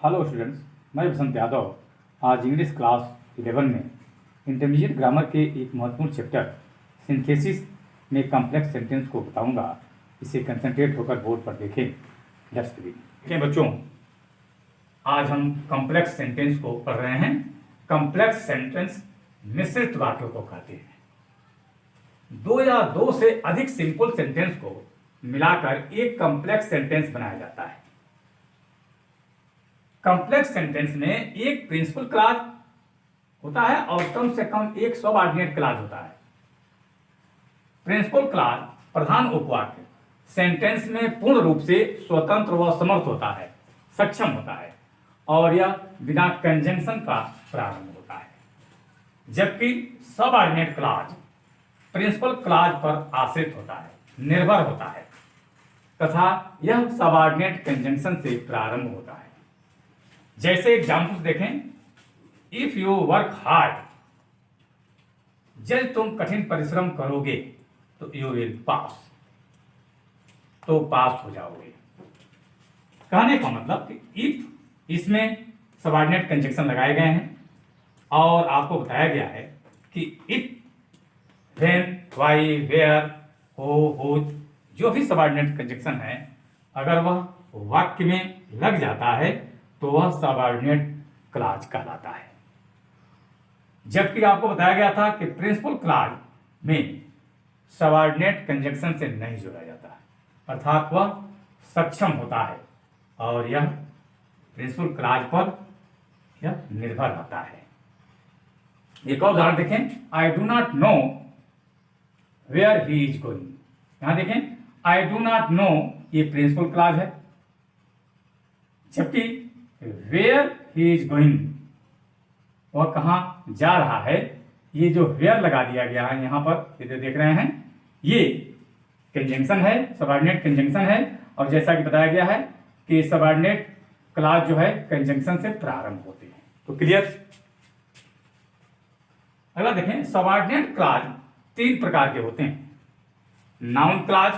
Hello students, मैं बसंत यादव आज English class 11 में इंटरमीडिएट ग्रामर के एक महत्वपूर्ण चैप्टर सिंथेसिस में कॉम्प्लेक्स सेंटेंस को बताऊंगा। इसे कंसंट्रेट होकर बोर्ड पर देखें। जस्ट देखिए बच्चों, आज हम कॉम्प्लेक्स सेंटेंस को पढ़ रहे हैं। कॉम्प्लेक्स सेंटेंस मिश्रित वाक्यों को कहते हैं। दो या दो से अधिक सिंपल सेंटेंस को मिलाकर एक कॉम्प्लेक्स सेंटेंस बनाया जाता है। कॉम्प्लेक्स सेंटेंस में एक प्रिंसिपल क्लॉज होता है और कम से कम एक सबऑर्डिनेट क्लॉज होता है। प्रिंसिपल क्लॉज प्रधान उपवाक्य सेंटेंस में पूर्ण रूप से स्वतंत्र व समर्थ होता है, सक्षम होता है और यह बिना कंजंक्शन का प्रारंभ होता है, जबकि सबऑर्डिनेट क्लॉज प्रिंसिपल क्लॉज पर आश्रित होता है, निर्भर होता है तथा यह सबऑर्डिनेट कंजंक्शन से प्रारंभ होता है। जैसे एग्जाम्पल्स देखें, इफ यू वर्क हार्ड, जब तुम कठिन परिश्रम करोगे तो यू विल पास, तो पास हो जाओगे। कहने का मतलब कि इफ इसमें सबऑर्डिनेट कंजंक्शन लगाए गए हैं और आपको बताया गया है कि इफ, व्हेन, व्हाई, वेयर, हो, जो भी सबऑर्डिनेट कंजंक्शन है, अगर वह वाक्य में लग जाता है तो वह सबऑर्डिनेट क्लॉज कहलाता है। जबकि आपको बताया गया था कि प्रिंसिपल क्लॉज में सबऑर्डिनेट कंजंक्शन से नहीं जोड़ा जाता है, अर्थात वह सक्षम होता है और यह प्रिंसिपल क्लॉज पर यह निर्भर रहता है। एक और उदाहरण देखें, I do not know where he is going. यहां देखें, आई डू नॉट नो ये प्रिंसिपल क्लॉज है, जबकि वेयर ही इज गोइंग वह कहां जा रहा है। ये जो वेयर लगा दिया गया है यहां पर, ये देख रहे हैं, ये कंजंक्शन है, सबऑर्डिनेट कंजंक्शन है और जैसा कि बताया गया है कि सबऑर्डिनेट क्लॉज जो है कंजंक्शन से प्रारंभ होते हैं। तो क्लियर। अगला देखें, सबऑर्डिनेट क्लॉज तीन प्रकार के होते हैं। नाउन क्लॉज,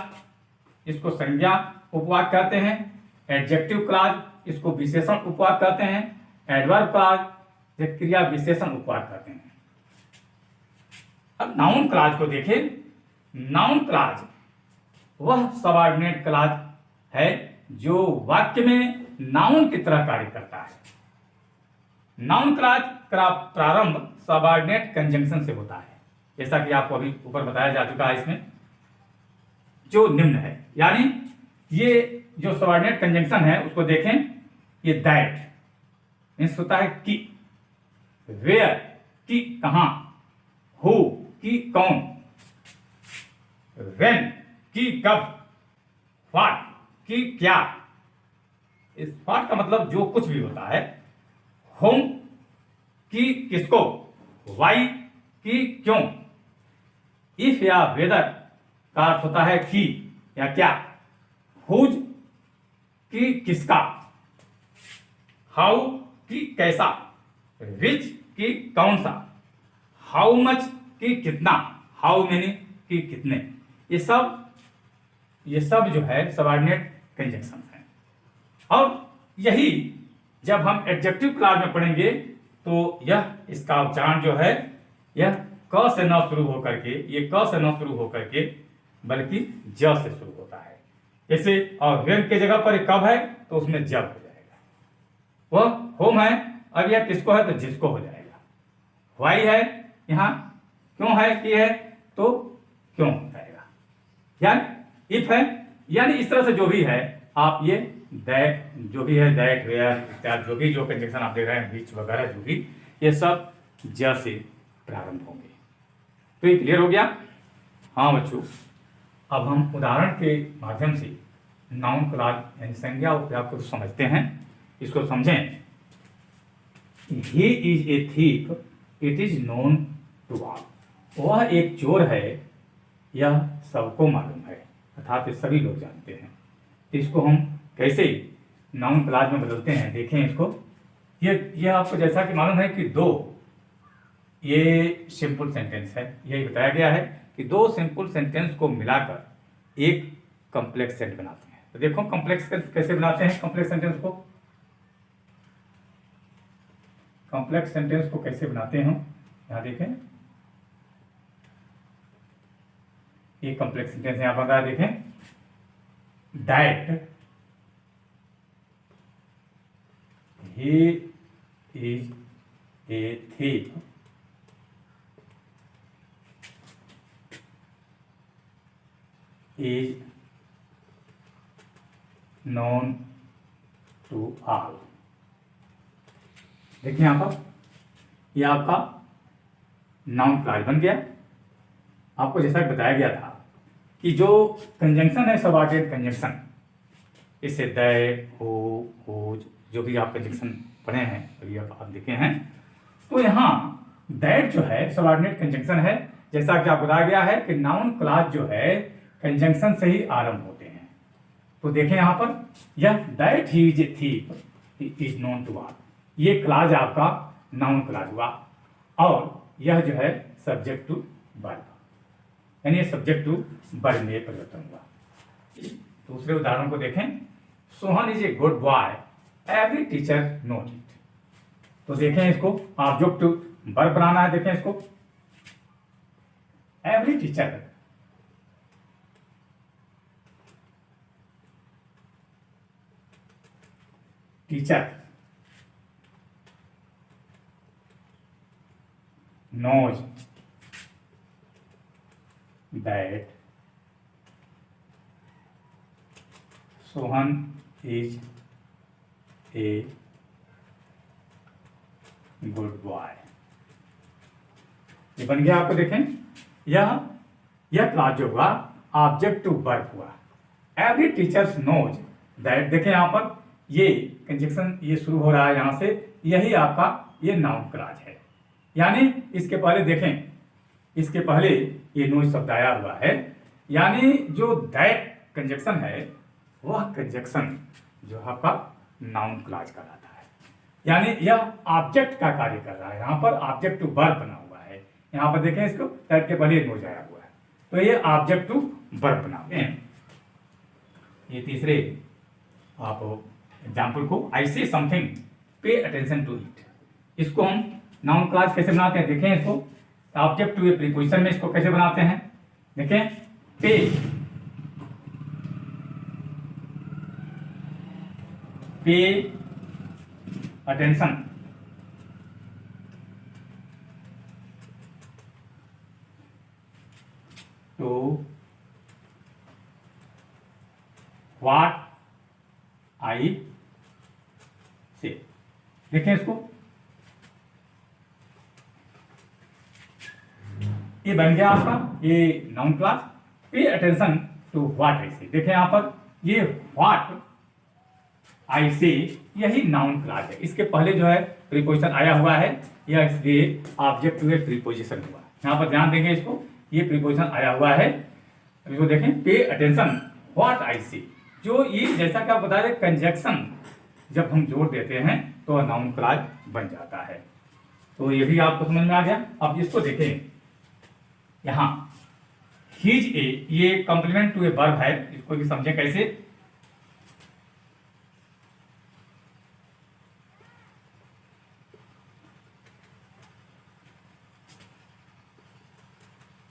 इसको संज्ञा उपवाक्य कहते हैं। एडजेक्टिव क्लॉज, इसको विशेषण उपवाक्य कहते हैं। एडवर्ब क्लॉज, क्रिया विशेषण उपवाक्य कहते हैं। अब नाउन क्लॉज को देखें। नाउन क्लॉज वह सबऑर्डिनेट क्लॉज है जो वाक्य में नाउन की तरह कार्य करता है। नाउन क्लॉज का प्रारंभ सबऑर्डिनेट कंजंक्शन से होता है, जैसा कि आपको अभी ऊपर बताया जा चुका है। इसमें जो निम्न है, यानी ये जो सबऑर्डिनेट कंजंक्शन है उसको देखें। ये दैट मीन्स होता है कि, वेयर कि कहां, हु कि कौन, व्हेन कि कब, व्हाट कि क्या। इस व्हाट का मतलब जो कुछ भी होता है। होम कि किसको, व्हाई कि क्यों। इफ या वेदर का अर्थ होता है कि या क्या। हुज कि किसका, हाउ कि कैसा, विच कि कौन सा, हाउ मच कि कितना, हाउ मेनी कि कितने। ये सब जो है सबऑर्डिनेट कंजंक्शन है। और यही जब हम एडजेक्टिव क्लॉज में पढ़ेंगे तो यह इसका उच्चारण जो है यह क से न शुरू होकर के, ये क से न शुरू होकर के बल्कि ज से शुरू होता है। जैसे और व्हेन के जगह पर कब है तो उसमें जब हो जाएगा। वह होम है, अब यह किसको है तो जिसको हो जाएगा। व्हाई है, यहाँ क्यों है कि है तो क्यों हो जाएगा। यानी इफ है, यानी इस तरह से जो भी है आप ये दैट जो भी है, दैट, वेयर इत्यादि जो भी जो कंजंक्शन आप देख रहे हैं, बीच वगैरह जो भी, ये सब ज से प्रारंभ होंगे। तो ये क्लियर हो गया। हाँ बच्चों, अब हम उदाहरण के माध्यम से नाउन क्लॉज यानी संज्ञा उपवाक्य को समझते हैं। इसको समझें। He is a thief, it is known to all. वह एक चोर है, यह सबको मालूम है, अर्थात सभी लोग जानते हैं। इसको हम कैसे नाउन क्लॉज में बदलते हैं देखें इसको। ये आपको जैसा कि मालूम है कि दो, ये सिंपल सेंटेंस है। यही बताया गया है कि दो सिंपल सेंटेंस को मिलाकर एक कॉम्प्लेक्स सेंटेंस बनाते हैं। तो देखो कॉम्प्लेक्स कैसे बनाते हैं कॉम्प्लेक्स सेंटेंस को। कॉम्प्लेक्स सेंटेंस को कैसे बनाते हैं, यहाँ देखें, ये कॉम्प्लेक्स सेंटेंस यहां बन रहा है, देखें, that he is a thief is known to all। देखिए यहां पर ये आपका नाउन क्लॉज बन गया। आपको जैसा कि बताया गया था कि जो कंजंक्शन है सबऑर्डिनेट कंजंक्शन, इससे दे, हो, जो भी आप कंजंक्शन पढ़े हैं अभी आप देखे हैं, तो यहाँ दैट जो है सबऑर्डिनेट कंजंक्शन है। जैसा कि आपको बताया गया है कि नाउन क्लॉज जो है कंजंक्शन से ही आरंभ होते हैं। तो देखें यहाँ पर यह that he is a thief is known to all, ये क्लॉज आपका नाउन क्लॉज हुआ, और यह जो है सब्जेक्ट टू वर्ब, यानी सब्जेक्ट टू वर्ब में परिवर्तन हुआ। दूसरे उदाहरण को देखें, Sohan is a good boy every teacher note it. तो देखें इसको ऑब्जेक्ट टू वर्ब बनाना है। देखें इसको, every teacher, teacher knows that Sohan is a good boy। ये बन गया। आपको देखें यह क्लॉज जो हुआ ऑब्जेक्ट टू वर्ब हुआ। एवरी टीचर्स नोज दैट, देखें यहां पर ये कंजक्शन ये शुरू हो रहा है यहां से, यही आपका ये नाउन क्लॉज है। यानी इसके पहले देखें, इसके पहले ये नोज शब्द आया हुआ है, यानी जो दैट कंजक्शन है वह कंजक्शन जो आपका नाउन क्लॉज कहलाता है। यानी यह ऑब्जेक्ट का कार्य कर रहा है। यहाँ पर ऑब्जेक्ट टू वर्ब बना हुआ है। यहाँ पर देखें इसको, दैट के पहले नोज आया हुआ है, तो ये ऑब्जेक्ट टू वर्ब बनाते हैं। ये तीसरे आप एग्जाम्पल को, आई से समथिंग पे अटेंशन टू इट, इसको हम नाउन क्लॉज कैसे बनाते हैं। देखें इसको, ऑब्जेक्ट टू ए प्रीपोजिशन में इसको कैसे बनाते हैं। देखें, पे attention to what I say. देखें इसको, ये बन गया आपका ये noun clause. Pay attention to what I say, देखें यहां पर ये व्हाट आई से यही नाउन क्लॉज है। इसके पहले जो है प्रीपोजिशन आया हुआ है, यह इसलिए ऑब्जेक्ट टू ए प्रीपोजिशन हुआ। यहां पर ध्यान देंगे इसको, ये प्रीपोजिशन आया हुआ है। इसको देखें, पे अटेंशन व्हाट आई से, जो ये जैसा कि आप बता रहे कंजक्शन जब हम जोड़ देते हैं तो नाउन क्लॉज बन जाता है। तो ये भी आपको समझ में आ गया। अब इसको देखें, यहां हीज ए, ये कॉम्प्लीमेंट टू ए वर्ब है, इसको भी समझें कैसे।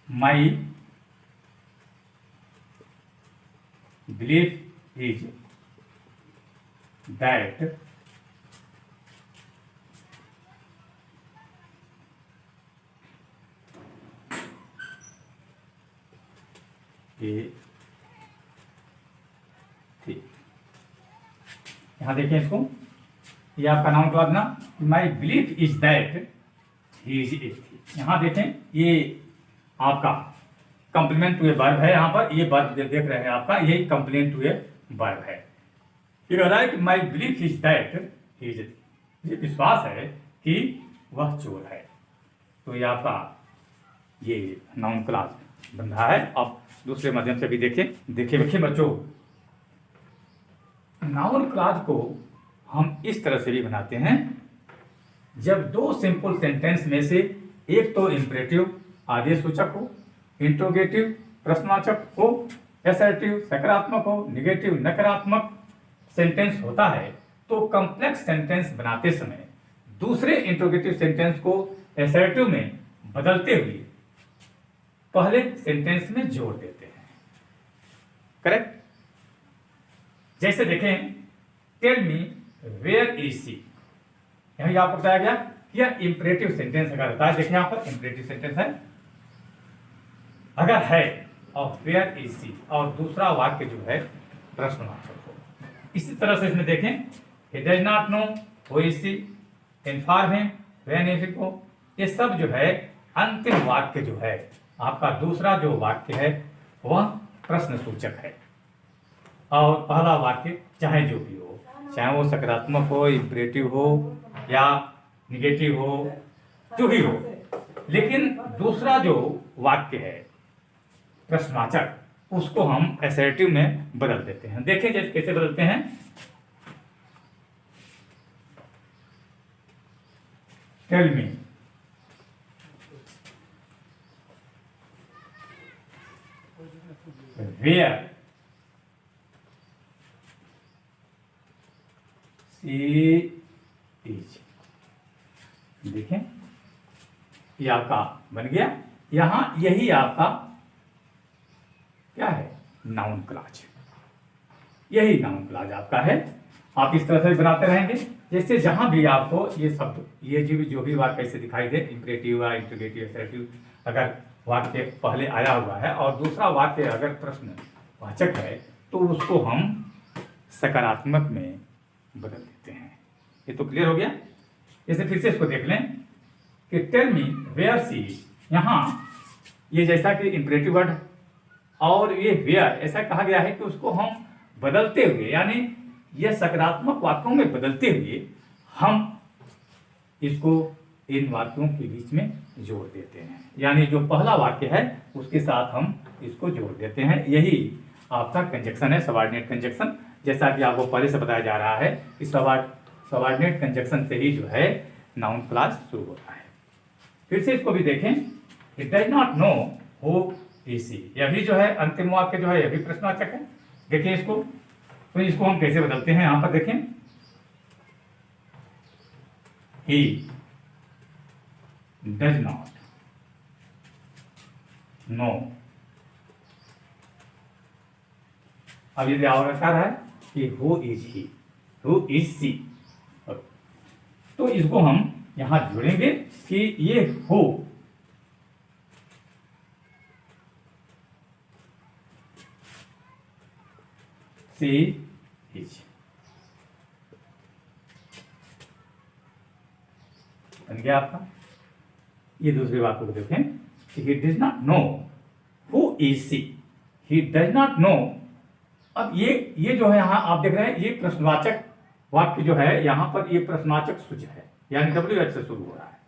माई बिलीफ इज दैट थी। यहां देखें इसको, ये आपका नाउन क्लॉज ना, my belief is that he is ए थी। यहां देखें, ये आपका कंप्लीमेंट टू ए वर्ब है। यहां पर ये वर्ब देख रहे हैं आपका, यही कंप्लीमेंट टू ए वर्ब है। ये कह रहा है कि my belief is that he is ए थी, मुझे विश्वास है कि वह चोर है। तो ये आपका ये नाउन क्लॉज बन रहा है। अब दूसरे माध्यम से भी देखिए बच्चों, नाउन क्लॉज को हम इस तरह से भी बनाते हैं, जब दो सिंपल सेंटेंस में से एक तो इंपरेटिव आदेशसूचक हो, इंट्रोगेटिव प्रश्नवाचक हो, असर्टिव सकारात्मक हो, निगेटिव नकारात्मक सेंटेंस होता है, तो कॉम्प्लेक्स सेंटेंस बनाते समय दूसरे इंट्रोगेटिव सेंटेंस को एसर्टिव में बदलते हुए पहले सेंटेंस में जोड़ देते हैं। करेक्ट। जैसे देखें, tell me where is she, यही आपको बताया गया कि यह इंपरेटिव सेंटेंस अगर होता है, देखिए यहां पर इंपरेटिव सेंटेंस है, अगर है और वेयर इज सी और दूसरा वाक्य जो है प्रश्नवाचक हो। इसी तरह से इसमें देखें, he does not know who is she, inform him when is go, ये सब जो है अंतिम वाक्य जो है आपका दूसरा जो वाक्य है वह प्रश्न सूचक है, और पहला वाक्य चाहे जो भी हो, चाहे वो सकारात्मक हो, इंपरेटिव हो या निगेटिव हो, जो भी हो, लेकिन दूसरा जो वाक्य है प्रश्नवाचक, उसको हम असर्टिव में बदल देते हैं। देखें जैसे कैसे बदलते हैं। Tell me where she is, देखें ये आपका बन गया। यहां यही आपका क्या है, नाउन क्लॉज, यही नाउन क्लॉज आपका है। आप इस तरह से बनाते रहेंगे, जैसे जहां भी आपको ये शब्द, ये जो भी वाक्य ऐसे दिखाई दे, इंपरेटिव या इंट्रोगेटिव असर्टिव, अगर वाक्य पहले आया हुआ है और दूसरा वाक्य अगर प्रश्नवाचक है तो उसको हम सकारात्मक में बदल देते हैं। ये तो क्लियर हो गया। जैसे फिर से इसको देख लें कि टेल मी वेयर सी, यहाँ ये जैसा कि इंपरेटिव वर्ड और ये वेयर ऐसा कहा गया है कि उसको हम बदलते हुए, यानी ये सकारात्मक वाक्यों में बदलते हुए हम इसको इन वाक्यों के बीच में जोड़ देते हैं, यानी जो पहला वाक्य है उसके साथ हम इसको जोड़ देते हैं। यही आपका कंजक्शन है, सबऑर्डिनेट कंजक्शन। जैसा कि आपको पहले से बताया जा रहा है कि सबऑर्डिनेट कंजक्शन से ही जो है नाउन क्लॉज शुरू होता है। फिर से इसको भी देखें, it does not know who is she, यह भी जो है अंतिम वाक्य जो है यह भी प्रश्नवाचक है। देखिए इसको, तो इसको हम कैसे बदलते हैं, यहां पर देखें, ही डज नॉट नो, अब यदि आवश्यक है कि who is he, who is she, तो इसको हम यहां जोड़ेंगे कि ये हु सी इज, बन गया आपका। ये दूसरी बात को देखें, he does not know who is she, he does not know. अब ये जो है यहाँ आप देख रहे हैं, ये प्रश्नवाचक वाक्य जो है यहाँ पर ये प्रश्नवाचक सूचक है, यानी WH से शुरू हो रहा है,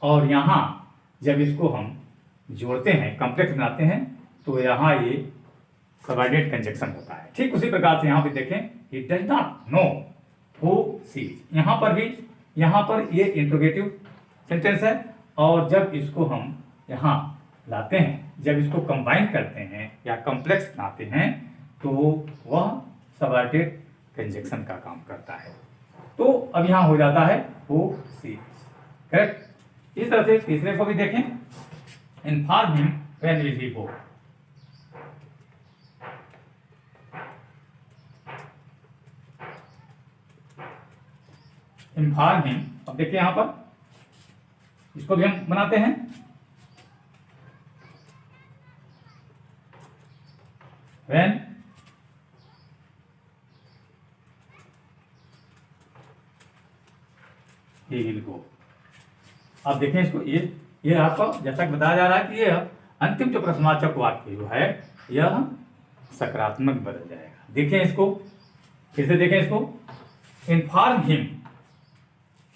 और यहाँ जब इसको हम जोड़ते हैं, कॉम्प्लेक्स बनाते हैं, तो यहाँ ये सबऑर्डिनेट कंजक्शन होता है। ठीक उसी प्रकार से यहाँ पे देखें, he does not know who she is, यहाँ पर ये इंट्रोगेटिव सेंटेंस है, और जब इसको हम यहाँ लाते हैं, जब इसको कंबाइन करते हैं या कॉम्प्लेक्स बनाते हैं, तो वह सबऑर्डिनेट कंजक्शन का काम करता है। तो अब यहां हो जाता है हु सी, करेक्ट। इस तरह से तीसरे को भी देखें, inform him when will he go, inform him. अब देखिए यहां पर इसको भी हम बनाते हैं, व्हेन ही विल गो। अब देखें इसको, ये आपको जैसा कि बताया जा रहा है कि ये अंतिम जो प्रश्नवाचक वाक्य जो है यह सकारात्मक बदल जाएगा। देखें इसको, फिर से देखें इसको, inform him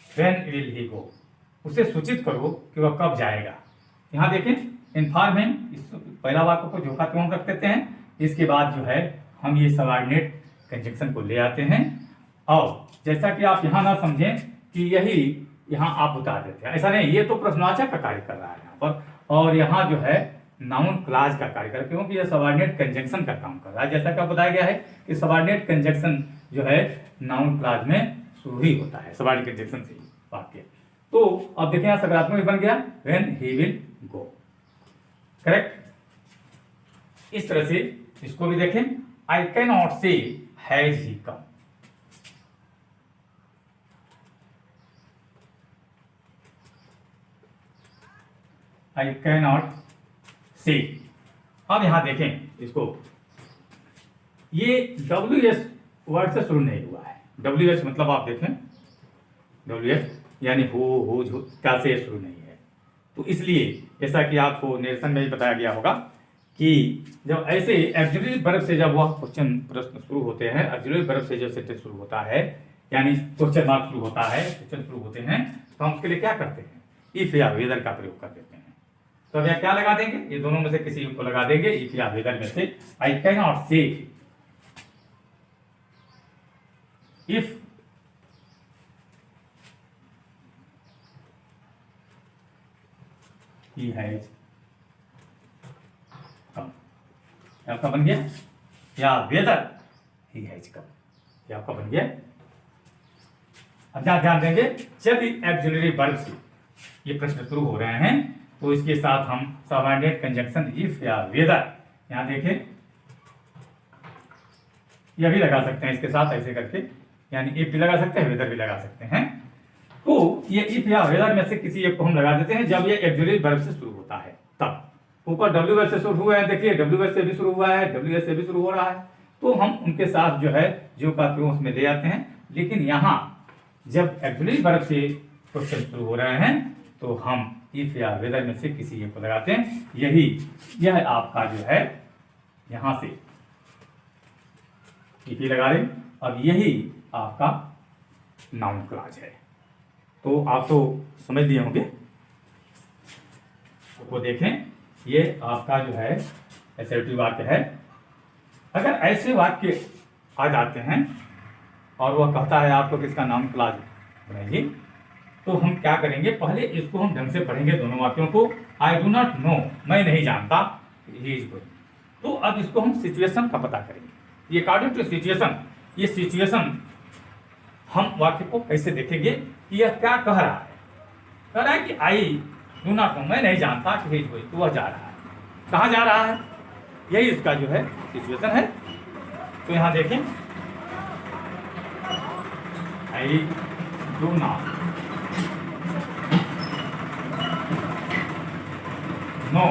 when will he go, उसे सूचित करो कि वह कब जाएगा। यहाँ देखें, इन्फॉर्म हिम, इस पहला वाक्य को झोंका क्यों रख देते हैं, इसके बाद जो है हम ये सबऑर्डिनेट कंजक्शन को ले आते हैं, और जैसा कि आप यहाँ ना समझें कि यही यहाँ आप उतार देते हैं, ऐसा नहीं, ये तो प्रश्नवाचक का कार्य कर रहा है यहाँ पर, और यहाँ जो है नाउन क्लॉज का कार्य कर, क्योंकि यह सबऑर्डिनेट कंजक्शन का काम कर रहा है। जैसा कि बताया गया है कि सबऑर्डिनेट कंजक्शन जो है नाउन क्लॉज में शुरू ही होता है, सबऑर्डिनेट कंजक्शन से ही वाक्य। तो अब देखें यहां सकारात्मक भी बन गया, when he will go. Correct. इस तरह से इसको भी देखें, आई कैन नॉट से has he come. I can not से। अब यहां देखें इसको, ये WS वर्ड से शुरू नहीं हुआ है। WS मतलब आप देखें, WS यानी हो क्या से शुरू नहीं है। तो इसलिए जैसा कि आपको निरसन में भी बताया गया होगा कि जब ऐसे ऑक्सिलरी वर्ब से जब वह क्वेश्चन प्रश्न शुरू होते हैं, ऑक्सिलरी वर्ब से जब सेंटेंस शुरू होता है, यानी क्वेश्चन मार्क शुरू होता है, क्वेश्चन शुरू होते हैं, तो हम उसके लिए क्या करते हैं, इफ या वेदर का प्रयोग कर देते हैं। तो अब यहाँ क्या लगा देंगे, ये दोनों में से किसी को लगा देंगे, इफ या वेदर में से। आई कैन नॉट से इफ he has come। आपका बन गया, या वेदर he has come, ये आपका बन गया। अब ध्यान देंगे, जब ऑक्सिलरी वर्ब से ये प्रश्न शुरू हो रहे हैं तो इसके साथ हम सबऑर्डिनेट कंजंक्शन इफ या वेदर, यहां देखें यह भी लगा सकते हैं इसके साथ ऐसे करके, यानी इफ भी लगा सकते हैं, वेदर भी लगा सकते हैं। तो ये इफ या वेदर में से किसी एक को हम लगा देते हैं जब ये ऑक्सिलरी वर्ब से शुरू होता है। तब ऊपर WS से शुरू हुआ है, देखिए WS से भी शुरू हुआ है, WS से भी शुरू हो रहा है, तो हम उनके साथ जो है जो का प्रयोग उसमें ले आते हैं। लेकिन यहाँ जब ऑक्सिलरी वर्ब से क्वेश्चन शुरू हो रहे हैं तो हम इफ या वेदर में से किसी एक को लगाते हैं। यह आपका जो है यहां से इफ ही लगा लें। अब यही आपका नाउन क्लॉज है। तो आप तो समझ लिए होंगे, वो देखें, ये आपका जो है असर्टिव वाक्य है। अगर ऐसे वाक्य आ जाते हैं और वह कहता है आपको कि इसका नाउन क्लॉज बनाइए, तो हम क्या करेंगे, पहले इसको हम ढंग से पढ़ेंगे दोनों वाक्यों को। आई डू नॉट नो, मैं नहीं जानता, ही इज गोइंग। तो अब इसको हम सिचुएशन का पता करेंगे। ये अकॉर्डिंग टू सिचुएशन, ये सिचुएशन हम वाक्य को कैसे देखेंगे कि यह क्या कह रहा है। कह रहा है कि आई डू नॉट नो, मैं नहीं जानता कि ही इज गोइंग, तो वह जा रहा है। कहाँ जा रहा है, यही इसका जो है सिचुएशन है। तो यहाँ देखें, I do not know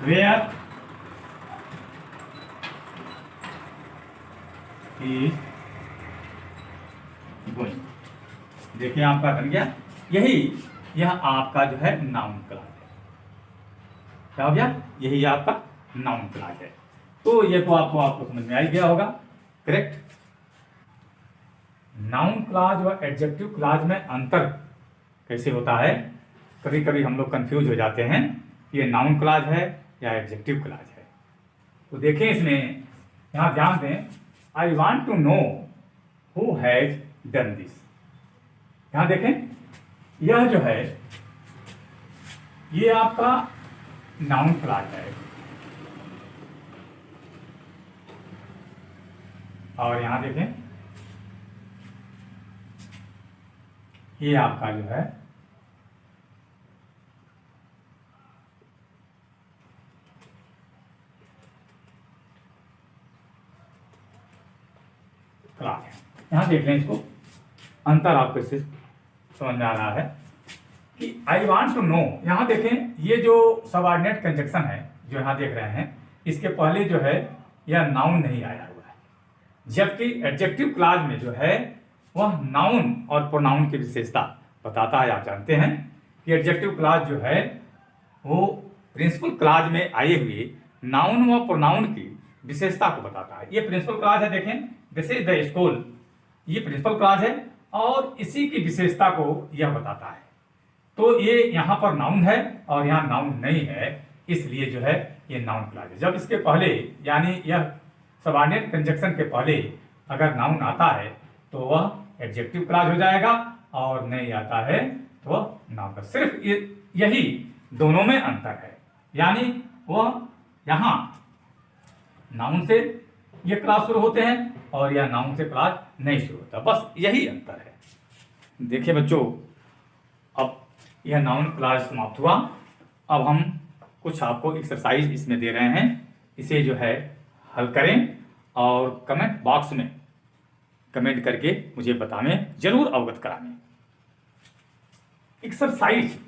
where is going. देखिए आपका बन गया, यह आपका जो है नाउन क्लॉज है। क्या हो गया, यही आपका नाउन क्लॉज है। तो ये तो आपको समझ में आ ही गया होगा। करेक्ट। नाउन क्लॉज और एडजेक्टिव क्लॉज में अंतर कैसे होता है, कभी कभी हम लोग कंफ्यूज हो जाते हैं, ये नाउन क्लॉज है या एडजेक्टिव क्लॉज है। तो देखें इसमें, यहां ध्यान दें, I want to know who has done this. यहां देखें, यह जो है ये आपका नाउन क्लॉज है, और यहां देखें ये आपका जो है क्लॉज है। यहां देख लें इसको, अंतर आपको इससे समझ में आ रहा है कि आई वांट टू नो, यहां देखें ये जो सबऑर्डिनेट कंजंक्शन है जो यहां देख रहे हैं, इसके पहले जो है यह नाउन नहीं आया हुआ है, जबकि एडजेक्टिव क्लॉज में जो है वह नाउन और प्रोनाउन की विशेषता बताता है। आप जानते हैं कि एडजेक्टिव क्लॉज जो है वो प्रिंसिपल क्लॉज में आए हुए नाउन व प्रोनाउन की विशेषता को बताता है। ये प्रिंसिपल क्लॉज है, देखें, दिस इज द स्कूल, ये प्रिंसिपल क्लॉज है और इसी की विशेषता को यह बताता है। तो ये यहाँ पर नाउन है और यहाँ नाउन नहीं है, इसलिए जो है ये नाउन क्लॉज है। जब इसके पहले, यानी यह सबऑर्डिनेट कंजंक्शन के पहले अगर नाउन आता है तो वह एडजेक्टिव क्लॉज हो जाएगा, और नहीं आता है तो वह नाउन क्लॉज। सिर्फ यही दोनों में अंतर है, यानी वह यहाँ नाउन से ये क्लास शुरू होते हैं और यह नाउन से क्लास नहीं शुरू होता, बस यही अंतर है। देखिए बच्चों, अब यह नाउन क्लास समाप्त हुआ। अब हम कुछ आपको एक्सरसाइज इसमें दे रहे हैं, इसे जो है हल करें और कमेंट बॉक्स में कमेंट करके मुझे बतावें, जरूर अवगत करावें। एक्सरसाइज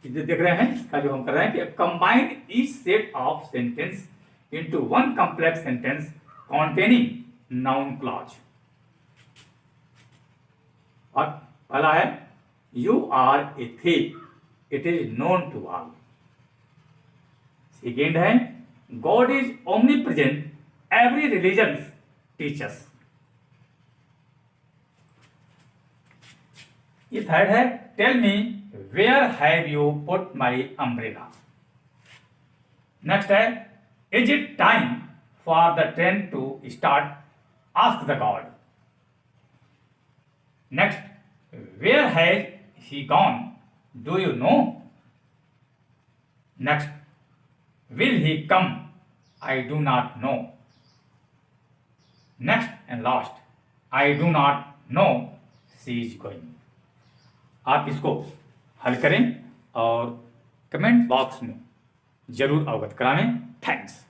देख रहे हैं, इसका जो हम कर रहे हैं कि combine each set of sentence into one complex sentence containing noun clause. और पहला है you are a thief, it is known to all. Second है God is omnipresent, every religion teachers. ये थर्ड है tell me where have you put my umbrella. Next है is it time for the train to start, ask the God. Next where has he gone, do you know. Next will he come, I do not no. Next and last I do not no she is going. आप इसको हल करें और comment box में जरूर अवगत करावें। Thanks.